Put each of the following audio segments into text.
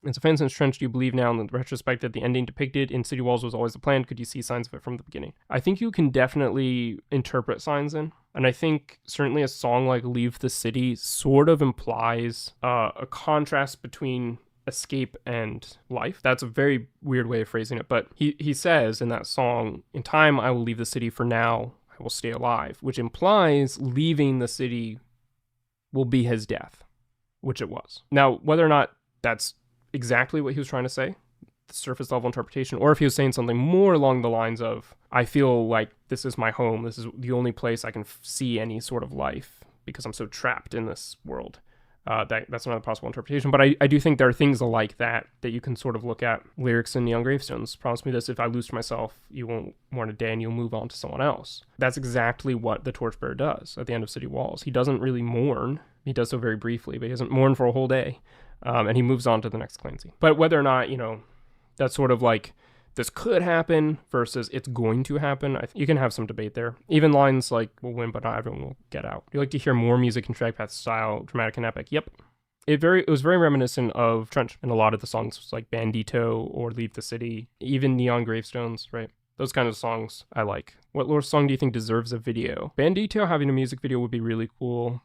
As a fan since Trench, do you believe now in the retrospect that the ending depicted in City Walls was always the plan? Could you see signs of it from the beginning? I think you can definitely interpret signs in. And I think certainly a song like Leave the City sort of implies a contrast between escape and life. That's a very weird way of phrasing it. But he says in that song, in time I will leave the city, for now I will stay alive, which implies leaving the city will be his death, which it was. Now, whether or not that's exactly what he was trying to say, the surface level interpretation, or if he was saying something more along the lines of, I feel like this is my home, this is the only place I can see any sort of life because I'm so trapped in this world. That's another possible interpretation. But I do think there are things like that you can sort of look at. Lyrics in Neon Gravestones: promise me this, if I lose for myself, you won't mourn a day and you'll move on to someone else. That's exactly what the Torchbearer does at the end of City Walls. He doesn't really mourn. He does so very briefly, but he doesn't mourn for a whole day. And he moves on to the next Clancy. But whether or not, that's sort of like, this could happen versus it's going to happen, you can have some debate there. Even lines like, we'll win, but not everyone will get out. You like to hear more music in Dragpath style, dramatic and epic? Yep. It was very reminiscent of Trench in a lot of the songs, like Bandito or Leave the City, even Neon Gravestones, right? Those kind of songs I like. What lore song do you think deserves a video? Bandito having a music video would be really cool.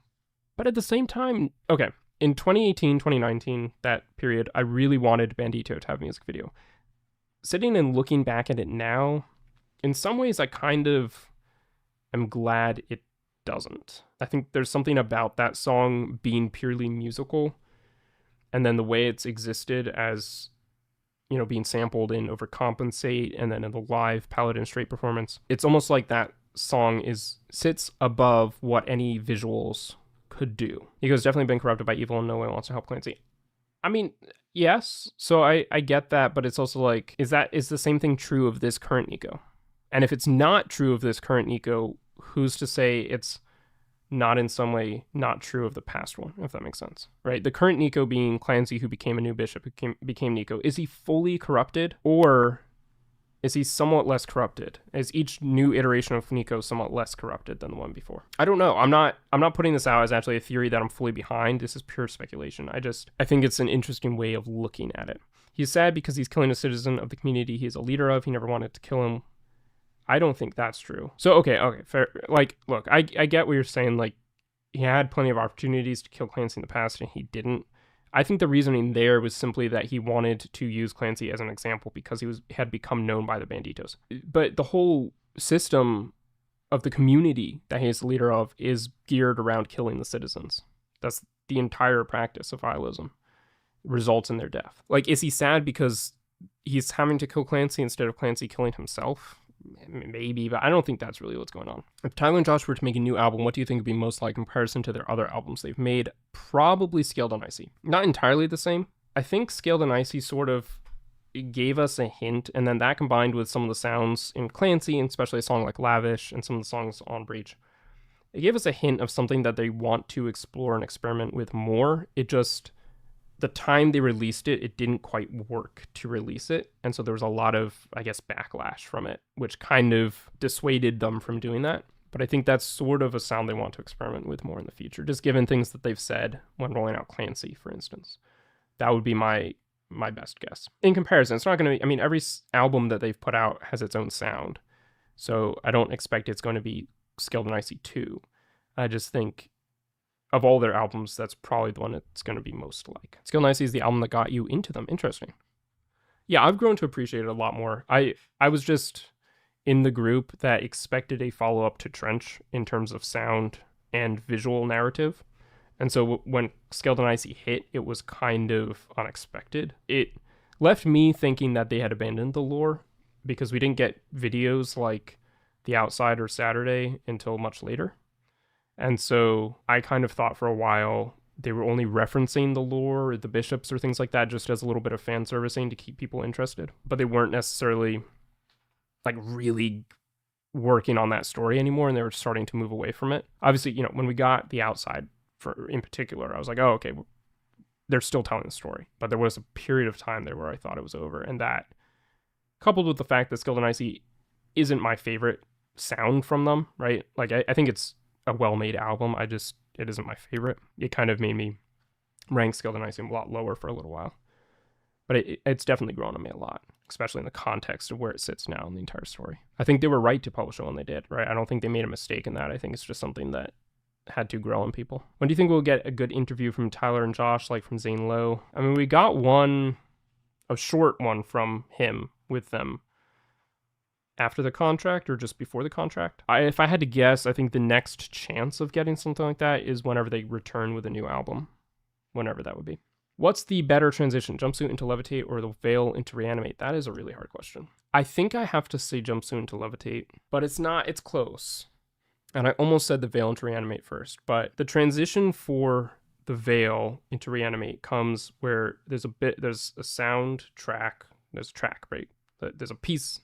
But at the same time, okay, in 2018, 2019, that period, I really wanted Bandito to have a music video. Sitting and looking back at it now, in some ways I kind of am glad it doesn't. I think there's something about that song being purely musical, and then the way it's existed as, being sampled in Overcompensate and then in the live Paladin Straight performance. It's almost like that song sits above what any visuals could do. Ego's definitely been corrupted by evil and no one wants to help Clancy. I mean, yes, so I get that, but it's also like, is the same thing true of this current Nico? And if it's not true of this current Nico, who's to say it's not in some way not true of the past one, if that makes sense, right? The current Nico being Clancy, who became a new bishop, became Nico. Is he fully corrupted, or is he somewhat less corrupted? Is each new iteration of Nico somewhat less corrupted than the one before? I don't know. I'm not putting this out as actually a theory that I'm fully behind. This is pure speculation. I think it's an interesting way of looking at it. He's sad because he's killing a citizen of the community he is a leader of. He never wanted to kill him. I don't think that's true. So, okay, fair. Like, look, I get what you're saying. Like, he had plenty of opportunities to kill Clancy in the past, and he didn't. I think the reasoning there was simply that he wanted to use Clancy as an example because he had become known by the Banditos. But the whole system of the community that he is the leader of is geared around killing the citizens. That's the entire practice of vialism. Results in their death. Like, is he sad because he's having to kill Clancy instead of Clancy killing himself? Maybe, but I don't think that's really what's going on. If Tyler and Josh were to make a new album, what do you think would be most like in comparison to their other albums they've made? Probably Scaled and Icy. Not entirely the same. I think Scaled and Icy sort of gave us a hint, and then that combined with some of the sounds in Clancy, and especially a song like Lavish and some of the songs on Breach, it gave us a hint of something that they want to explore and experiment with more. It just, the time they released it, it didn't quite work to release it. And so there was a lot of, I guess, backlash from it, which kind of dissuaded them from doing that. But I think that's sort of a sound they want to experiment with more in the future, just given things that they've said when rolling out Clancy, for instance. That would be my best guess. In comparison, it's not going to be, I mean, every album that they've put out has its own sound. So I don't expect it's going to be Scaled and Icy 2. I just think of all their albums, that's probably the one it's going to be most like. Scaled and Icy is the album that got you into them. Interesting. Yeah, I've grown to appreciate it a lot more. I was just in the group that expected a follow-up to Trench in terms of sound and visual narrative. And so when Scaled and Icy hit, it was kind of unexpected. It left me thinking that they had abandoned the lore because we didn't get videos like The Outside or Saturday until much later. And so I kind of thought for a while they were only referencing the lore or the bishops or things like that just as a little bit of fan servicing to keep people interested. But they weren't necessarily like really working on that story anymore, and they were starting to move away from it. Obviously, when we got The Outside in particular, I was like, oh, okay, they're still telling the story. But there was a period of time there where I thought it was over. And that, coupled with the fact that Scaled and Icy isn't my favorite sound from them, right? Like, I think it's a well-made album. It isn't my favorite. It kind of made me rank Scaled and Icy a lot lower for a little while. But it's definitely grown on me a lot, especially in the context of where it sits now in the entire story. I think they were right to publish it when they did, right? I don't think they made a mistake in that. I think it's just something that had to grow on people. When do you think we'll get a good interview from Tyler and Josh, like from Zane Lowe? I mean, we got a short one from him with them after the contract or just before the contract. If I had to guess, I think the next chance of getting something like that is whenever they return with a new album, whenever that would be. What's the better transition, Jumpsuit into Levitate or the Veil into Reanimate? That is a really hard question. I think I have to say Jumpsuit into Levitate, but it's not, it's close. And I almost said the Veil into Reanimate first, but the transition for the Veil into Reanimate comes where there's a sound track, there's a track, right? There's a piece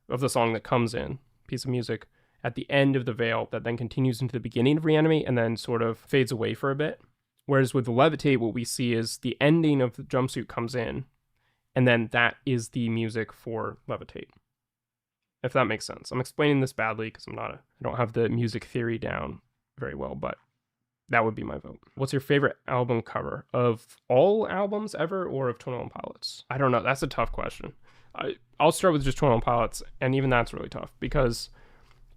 of the song that comes in, piece of music, at the end of the Veil that then continues into the beginning of Reanimate and then sort of fades away for a bit. Whereas with the Levitate, what we see is the ending of the Jumpsuit comes in, and then that is the music for Levitate. If that makes sense. I'm explaining this badly because I don't have the music theory down very well, but that would be my vote. What's your favorite album cover of all albums ever or of 21 Pilots? I don't know. That's a tough question. I'll start with just 21 Pilots, and even that's really tough because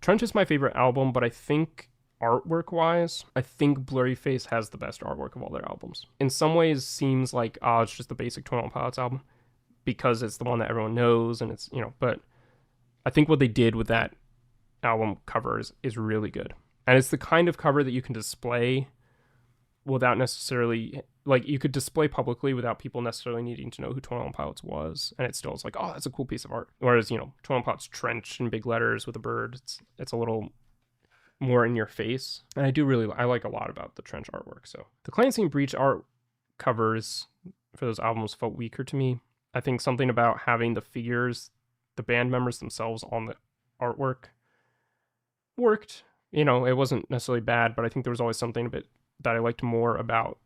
Trench is my favorite album, but I think artwork-wise, I think Blurryface has the best artwork of all their albums. In some ways, seems like, it's just the basic 21 Pilots album because it's the one that everyone knows, and it's, but I think what they did with that album cover is really good. And it's the kind of cover that you can display without necessarily, like, you could display publicly without people necessarily needing to know who 21 Pilots was, and it still is like, oh, that's a cool piece of art. Whereas, 21 Pilots Trench in big letters with a bird, it's a little more in your face. And I like a lot about the Trench artwork. So the Clandestine Breach art covers for those albums felt weaker to me. I think something about having the figures, the band members themselves on the artwork worked. It wasn't necessarily bad, but I think there was always something a bit that I liked more about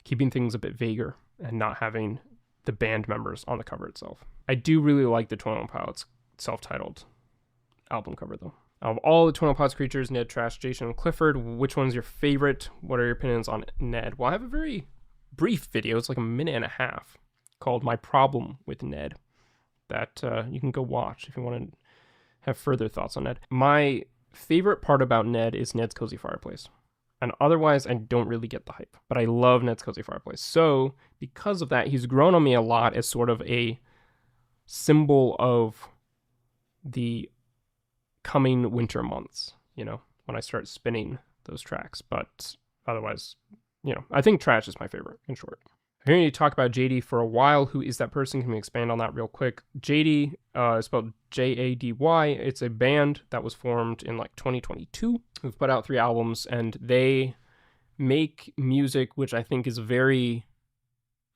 keeping things a bit vaguer and not having the band members on the cover itself. I do really like the 21 Pilots self-titled album cover though. Of all the 21 Pilots creatures, Ned, Trash, Jason, and Clifford, which one's your favorite? What are your opinions on Ned? Well, I have a very brief video. It's like a minute and a half called My Problem with Ned that you can go watch if you want to have further thoughts on Ned. My favorite part about Ned is Ned's Cozy Fireplace. And otherwise, I don't really get the hype. But I love Ned's Cozy Fireplace. So, because of that, he's grown on me a lot as sort of a symbol of the coming winter months, when I start spinning those tracks. But otherwise, I think Trash is my favorite, in short. I'm hearing you talk about JD for a while. Who is that person? Can we expand on that real quick? JD is spelled Jady. It's a band that was formed in 2022. We've put out 3 albums, and they make music which I think is very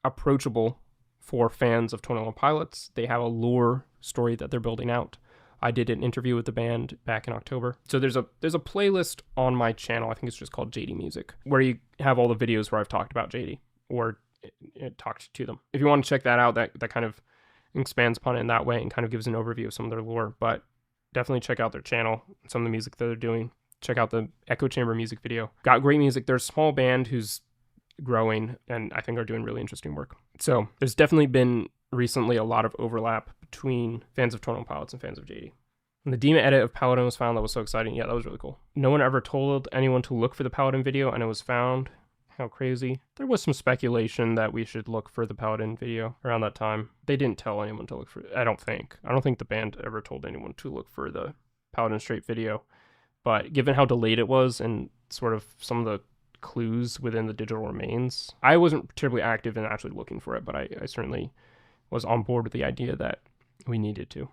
approachable for fans of 21 Pilots. They have a lore story that they're building out. I did an interview with the band back in October. So there's a playlist on my channel. I think it's just called JD Music, where you have all the videos where I've talked about JD or talked to them. If you want to check that out, that kind of expands upon it in that way and kind of gives an overview of some of their lore. But definitely check out their channel, some of the music that they're doing. Check out the Echo Chamber music video. Got great music. They're a small band who's growing and I think are doing really interesting work. So there's definitely been recently a lot of overlap between fans of 21 Pilots and fans of JD. And the Demon edit of Paladin was found. That was so exciting. Yeah, that was really cool. No one ever told anyone to look for the Paladin video and it was found. How crazy. There was some speculation that we should look for the Paladin video around that time. They didn't tell anyone to look for it. I don't think the band ever told anyone to look for the Paladin Straight video. But given how delayed it was and sort of some of the clues within the digital remains, I wasn't particularly active in actually looking for it, but I certainly was on board with the idea that we needed to.